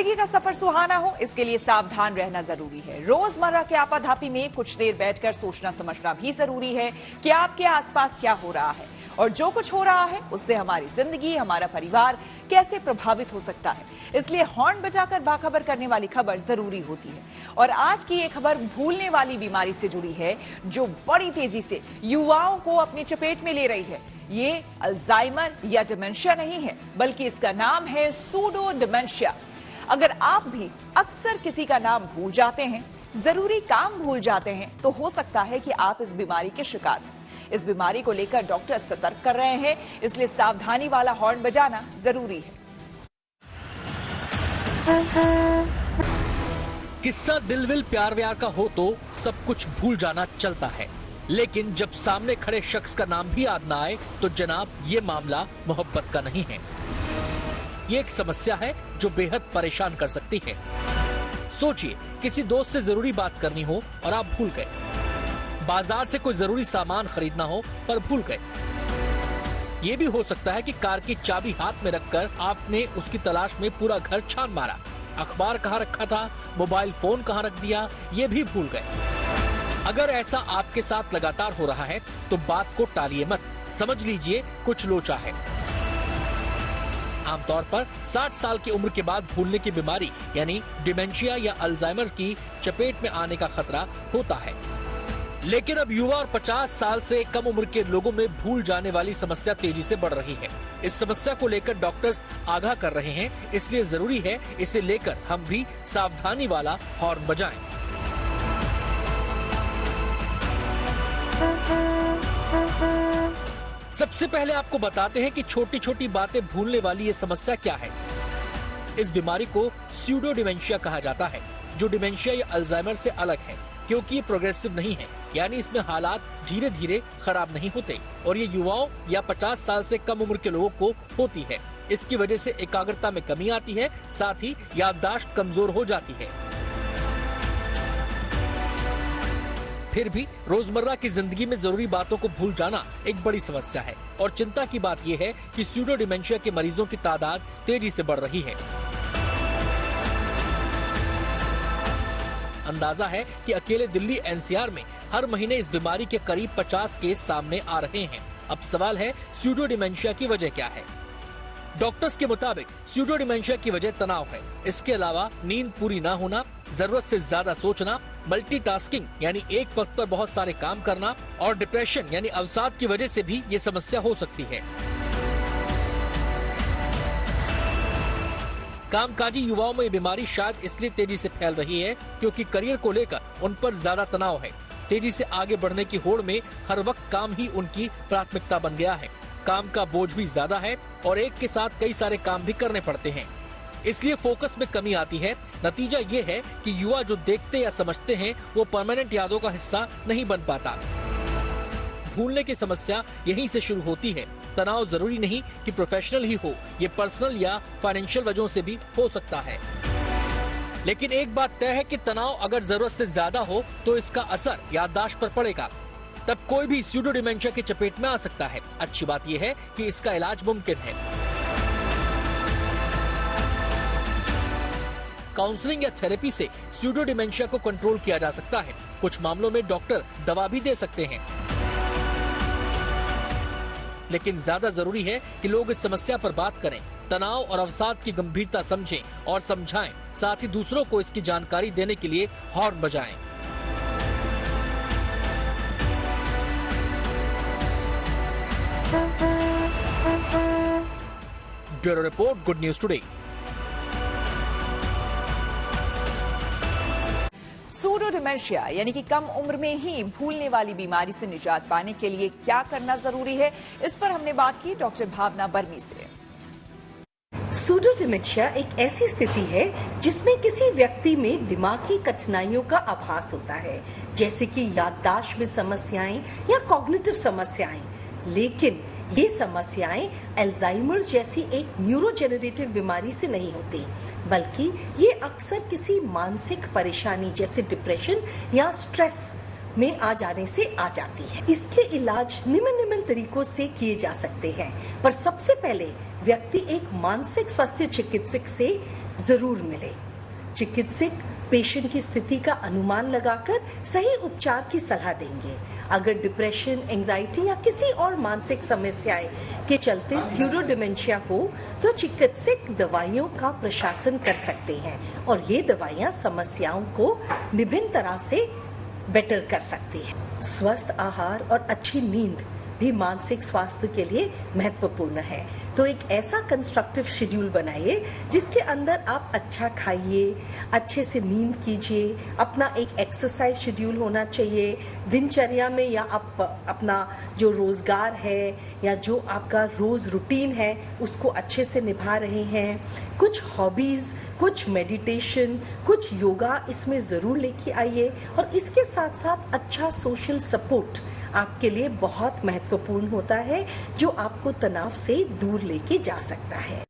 जिंदगी का सफर सुहाना हो, इसके लिए सावधान रहना जरूरी है। रोजमर्रा के आपाधापी में कुछ देर बैठकर सोचना समझना भी जरूरी है कि आपके आसपास क्या हो रहा है और जो कुछ हो रहा है उससे हमारी जिंदगी, हमारा परिवार कैसे प्रभावित हो सकता है। इसलिए हॉर्न बजाकर बाखबर करने वाली खबर जरूरी होती है। और आज की ये खबर भूलने वाली बीमारी से जुड़ी है जो बड़ी तेजी से युवाओं को अपनी चपेट में ले रही है। ये अल्जाइमर या डिमेंशिया नहीं है, बल्कि इसका नाम है सूडो डिमेंशिया। अगर आप भी अक्सर किसी का नाम भूल जाते हैं, जरूरी काम भूल जाते हैं, तो हो सकता है कि आप इस बीमारी के शिकार हैं। इस बीमारी को लेकर डॉक्टर सतर्क कर रहे हैं, इसलिए सावधानी वाला हॉर्न बजाना जरूरी है। किस्सा दिलविल प्यार व्यार का हो तो सब कुछ भूल जाना चलता है, लेकिन जब सामने खड़े शख्स का नाम भी याद ना आए तो जनाब ये मामला मोहब्बत का नहीं है। ये एक समस्या है जो बेहद परेशान कर सकती है। सोचिए, किसी दोस्त से जरूरी बात करनी हो और आप भूल गए। बाजार से कोई जरूरी सामान खरीदना हो पर भूल गए। ये भी हो सकता है कि कार की चाबी हाथ में रखकर आपने उसकी तलाश में पूरा घर छान मारा। अखबार कहाँ रखा था, मोबाइल फोन कहाँ रख दिया, ये भी भूल गए। अगर ऐसा आपके साथ लगातार हो रहा है तो बात को टालिए मत, समझ लीजिए कुछ लोचा है। आमतौर पर 60 साल की उम्र के बाद भूलने की बीमारी यानी डिमेंशिया या अल्जाइमर की चपेट में आने का खतरा होता है। लेकिन अब युवा और 50 साल से कम उम्र के लोगों में भूल जाने वाली समस्या तेजी से बढ़ रही है। इस समस्या को लेकर डॉक्टर्स आगाह कर रहे हैं, इसलिए जरूरी है इसे लेकर हम भी सावधानी वाला हॉर्न बजाएं। सबसे पहले आपको बताते हैं कि छोटी छोटी बातें भूलने वाली ये समस्या क्या है। इस बीमारी को स्यूडो डिमेंशिया कहा जाता है, जो डिमेंशिया या अल्जाइमर से अलग है क्योंकि ये प्रोग्रेसिव नहीं है, यानी इसमें हालात धीरे धीरे खराब नहीं होते और ये युवाओं या 50 साल से कम उम्र के लोगों को होती है। इसकी वजह से एकाग्रता में कमी आती है, साथ ही याददाश्त कमजोर हो जाती है। फिर भी रोजमर्रा की जिंदगी में जरूरी बातों को भूल जाना एक बड़ी समस्या है और चिंता की बात यह है कि स्यूडो डिमेंशिया के मरीजों की तादाद तेजी से बढ़ रही है। अंदाजा है कि अकेले दिल्ली एनसीआर में हर महीने इस बीमारी के करीब 50 केस सामने आ रहे हैं। अब सवाल है, स्यूडो डिमेंशिया की वजह क्या है? डॉक्टर्स के मुताबिक स्यूडो डिमेंशिया की वजह तनाव है। इसके अलावा नींद पूरी न होना, जरूरत से ज्यादा सोचना, मल्टीटास्किंग यानी एक वक्त पर बहुत सारे काम करना और डिप्रेशन यानी अवसाद की वजह से भी ये समस्या हो सकती है। कामकाजी युवाओं में ये बीमारी शायद इसलिए तेजी से फैल रही है क्योंकि करियर को लेकर उन पर ज्यादा तनाव है। तेजी से आगे बढ़ने की होड़ में हर वक्त काम ही उनकी प्राथमिकता बन गया है। काम का बोझ भी ज्यादा है और एक के साथ कई सारे काम भी करने पड़ते हैं, इसलिए फोकस में कमी आती है। नतीजा ये है कि युवा जो देखते या समझते हैं वो परमानेंट यादों का हिस्सा नहीं बन पाता। भूलने की समस्या यहीं से शुरू होती है। तनाव जरूरी नहीं कि प्रोफेशनल ही हो, ये पर्सनल या फाइनेंशियल वजहों से भी हो सकता है। लेकिन एक बात तय है कि तनाव अगर जरूरत से ज्यादा हो तो इसका असर याददाश्त पर पड़ेगा। तब कोई भी स्यूडो डिमेंशिया की चपेट में आ सकता है। अच्छी बात यह है कि इसका इलाज मुमकिन है। काउंसलिंग या थेरेपी से स्यूडो डिमेंशिया को कंट्रोल किया जा सकता है। कुछ मामलों में डॉक्टर दवा भी दे सकते हैं, लेकिन ज्यादा जरूरी है कि लोग इस समस्या पर बात करें, तनाव और अवसाद की गंभीरता समझें और समझाएं, साथ ही दूसरों को इसकी जानकारी देने के लिए हॉर्न बजाएं। Bureau report, good news today. Pseudo dementia यानी कि कम उम्र में ही भूलने वाली बीमारी से निजात पाने के लिए क्या करना जरूरी है, इस पर हमने बात की डॉक्टर भावना बर्मी से। सूडो डिमेंशिया एक ऐसी स्थिति है जिसमें किसी व्यक्ति में दिमागी कठिनाइयों का आभास होता है, जैसे कि याददाश्त में समस्याएं या कॉग्निटिव समस्याएं। लेकिन ये समस्याएं अल्जाइमर जैसी एक न्यूरोजेनरेटिव बीमारी से नहीं होती, बल्कि ये अक्सर किसी मानसिक परेशानी जैसे डिप्रेशन या स्ट्रेस में आ जाने से आ जाती है। इसके इलाज निम्न तरीकों से किए जा सकते हैं, पर सबसे पहले व्यक्ति एक मानसिक स्वास्थ्य चिकित्सक से जरूर मिले। चिकित्सक पेशेंट की स्थिति का अनुमान लगाकर सही उपचार की सलाह देंगे। अगर डिप्रेशन, एंजाइटी या किसी और मानसिक समस्याएं के चलते स्यूडो डिमेंशिया हो तो चिकित्सक दवाइयों का प्रशासन कर सकते हैं और ये दवाइयां समस्याओं को विभिन्न तरह से बेटर कर सकती है। स्वस्थ आहार और अच्छी नींद भी मानसिक स्वास्थ्य के लिए महत्वपूर्ण है। तो एक ऐसा कंस्ट्रक्टिव शेड्यूल बनाइए जिसके अंदर आप अच्छा खाइए, अच्छे से नींद कीजिए, अपना एक एक्सरसाइज शेड्यूल होना चाहिए दिनचर्या में, या आप अपना जो रोजगार है या जो आपका रोज रूटीन है उसको अच्छे से निभा रहे हैं। कुछ हॉबीज, कुछ मेडिटेशन, कुछ योगा इसमें जरूर लेके आइए और इसके साथ साथ अच्छा सोशल सपोर्ट आपके लिए बहुत महत्वपूर्ण होता है जो आपको तनाव से दूर लेके जा सकता है।